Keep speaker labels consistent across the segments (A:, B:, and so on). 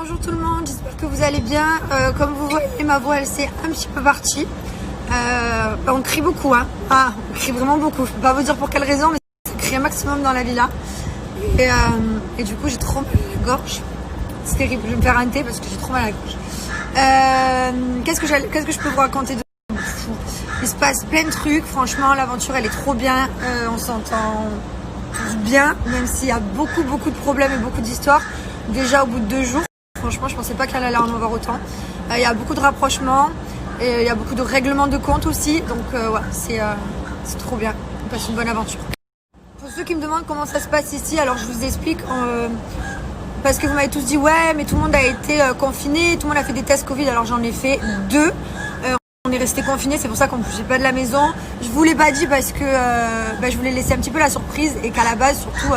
A: Bonjour tout le monde, j'espère que vous allez bien. Comme vous voyez, ma voix elle s'est un petit peu partie. On crie beaucoup, hein. On crie vraiment beaucoup. Je peux pas vous dire pour quelle raison, mais ça crie un maximum dans la villa. Et du coup, j'ai trop mal à la gorge. C'est terrible, je vais me faire un thé parce que j'ai trop mal à la gorge. Qu'est-ce que je peux vous raconter de fou? Il se passe plein de trucs, franchement, l'aventure elle est trop bien. On s'entend tous bien, même s'il y a beaucoup de problèmes et beaucoup d'histoires. Déjà au bout de 2 jours, franchement, je pensais pas qu'elle allait en avoir autant. Il y a beaucoup de rapprochements et il y a beaucoup de règlements de compte aussi. Donc ouais, c'est trop bien. On passe une bonne aventure. Pour ceux qui me demandent comment ça se passe ici, alors je vous explique. Parce que vous m'avez tous dit ouais, mais tout le monde a été confiné, tout le monde a fait des tests Covid. Alors j'en ai fait 2. On est resté confiné, c'est pour ça qu'on ne bougeait pas de la maison. Je vous l'ai pas dit parce que je voulais laisser un petit peu la surprise et qu'à la base, surtout,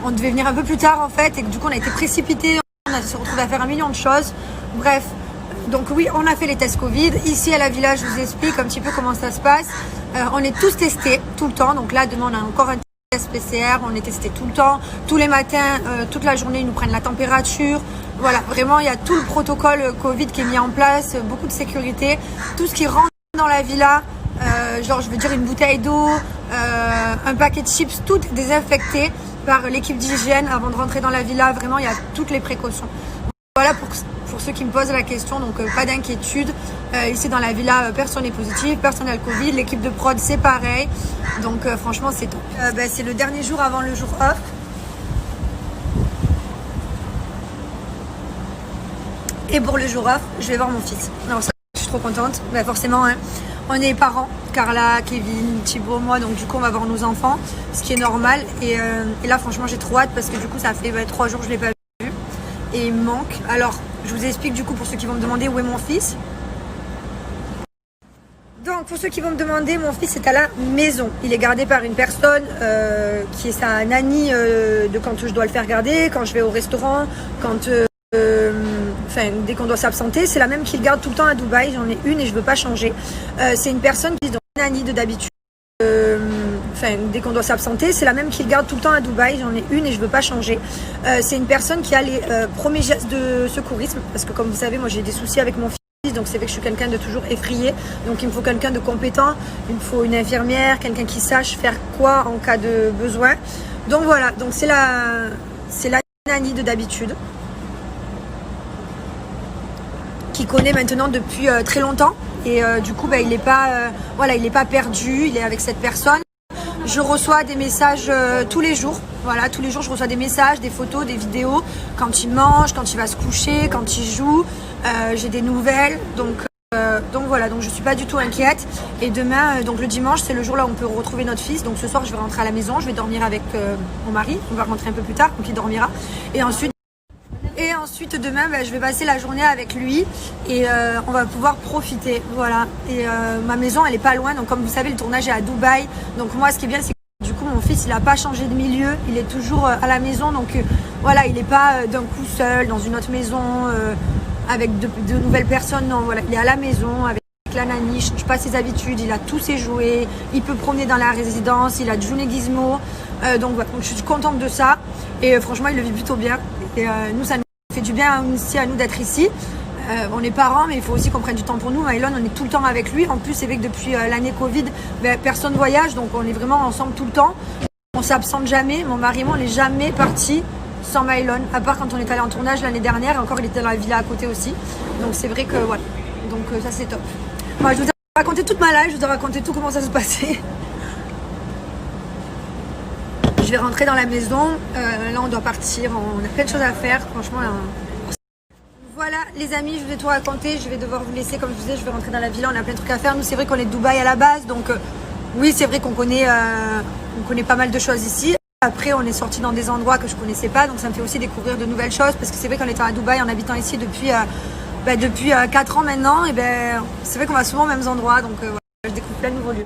A: on devait venir un peu plus tard en fait et que du coup on a été précipités. On a se retrouvé à faire 1 million de choses. Bref, donc oui, on a fait les tests Covid. Ici à la villa, je vous explique un petit peu comment ça se passe. On est tous testés tout le temps. Donc là, demain, on a encore un test PCR. On est testé tout le temps. Tous les matins, toute la journée, ils nous prennent la température. Voilà, vraiment, il y a tout le protocole Covid qui est mis en place. Beaucoup de sécurité. Tout ce qui rentre dans la villa, genre je veux dire une bouteille d'eau, un paquet de chips, tout est désinfecté par l'équipe d'hygiène avant de rentrer dans la villa. Vraiment, il y a toutes les précautions. Voilà pour ceux qui me posent la question, donc pas d'inquiétude. Ici dans la villa, personne n'est positif, personne n'a le Covid. L'équipe de prod, c'est pareil. Donc franchement, c'est top. C'est le dernier jour avant le jour off. Et pour le jour off, je vais voir mon fils. Alors ça, je suis trop contente. Forcément, hein. On est parents, Carla, Kevin, Thibaut, moi, donc du coup on va voir nos enfants, ce qui est normal. Et là franchement j'ai trop hâte parce que du coup ça fait 3 jours que je ne l'ai pas vu et il me manque. Alors je vous explique du coup pour ceux qui vont me demander où est mon fils. Donc pour ceux qui vont me demander, mon fils est à la maison. Il est gardé par une personne qui est sa nanny de quand je dois le faire garder, quand je vais au restaurant, quand... dès qu'on doit s'absenter, c'est la même qui le garde tout le temps à Dubaï. J'en ai une et je veux pas changer. C'est une personne qui est dans une nanny de d'habitude. Dès qu'on doit s'absenter, c'est la même qui le garde tout le temps à Dubaï. J'en ai une et je veux pas changer. C'est une personne qui a les premiers gestes de secourisme. Parce que comme vous savez, moi j'ai des soucis avec mon fils. Donc c'est vrai que je suis quelqu'un de toujours effrayé. Donc il me faut quelqu'un de compétent. Il me faut une infirmière, quelqu'un qui sache faire quoi en cas de besoin. Donc voilà. Donc c'est la nanny de d'habitude, qui connaît maintenant depuis très longtemps et du coup il n'est pas perdu, il est avec cette personne. Je reçois des messages tous les jours, tous les jours je reçois des messages, des photos, des vidéos, quand il mange, quand il va se coucher, quand il joue, j'ai des nouvelles, donc voilà, donc je suis pas du tout inquiète. Et demain, donc le dimanche, c'est le jour là où on peut retrouver notre fils. Donc ce soir je vais rentrer à la maison, je vais dormir avec mon mari, on va rentrer un peu plus tard, donc il dormira. Et ensuite demain, je vais passer la journée avec lui et on va pouvoir profiter. Voilà. Et ma maison, elle est pas loin. Donc comme vous savez, le tournage est à Dubaï. Donc moi, ce qui est bien, c'est que du coup, mon fils, il n'a pas changé de milieu. Il est toujours à la maison. Donc voilà, il n'est pas d'un coup seul dans une autre maison avec de nouvelles personnes. Non, voilà, il est à la maison avec la nanny. Je ne change pas ses habitudes. Il a tous ses jouets. Il peut promener dans la résidence. Il a June Gizmo. Donc voilà, donc, je suis contente de ça. Et franchement, il le vit plutôt bien. Et nous, ça nous fait du bien aussi à nous d'être ici. On est parents, mais il faut aussi qu'on prenne du temps pour nous. Mylon, on est tout le temps avec lui. En plus, c'est vrai que depuis l'année Covid, personne ne voyage, donc on est vraiment ensemble tout le temps. On s'absente jamais. Mon mari et moi, on n'est jamais partis sans Mylon, à part quand on est allé en tournage l'année dernière. Encore, il était dans la villa à côté aussi. Donc c'est vrai que voilà. Donc ça, c'est top. Moi, je vous ai raconté toute ma life. Je vous ai raconté tout comment ça se passait. Je vais rentrer dans la maison. Là, on doit partir. On a plein de choses à faire. Franchement, voilà, les amis, je vous ai tout raconté. Je vais devoir vous laisser. Comme je vous disais, je vais rentrer dans la villa. On a plein de trucs à faire. Nous, c'est vrai qu'on est de Dubaï à la base. Donc, oui, c'est vrai qu'on connaît pas mal de choses ici. Après, on est sorti dans des endroits que je connaissais pas. Donc, ça me fait aussi découvrir de nouvelles choses. Parce que c'est vrai qu'en étant à Dubaï, en habitant ici depuis 4 ans maintenant, et c'est vrai qu'on va souvent aux mêmes endroits. Donc, voilà, je découvre plein de nouveaux lieux.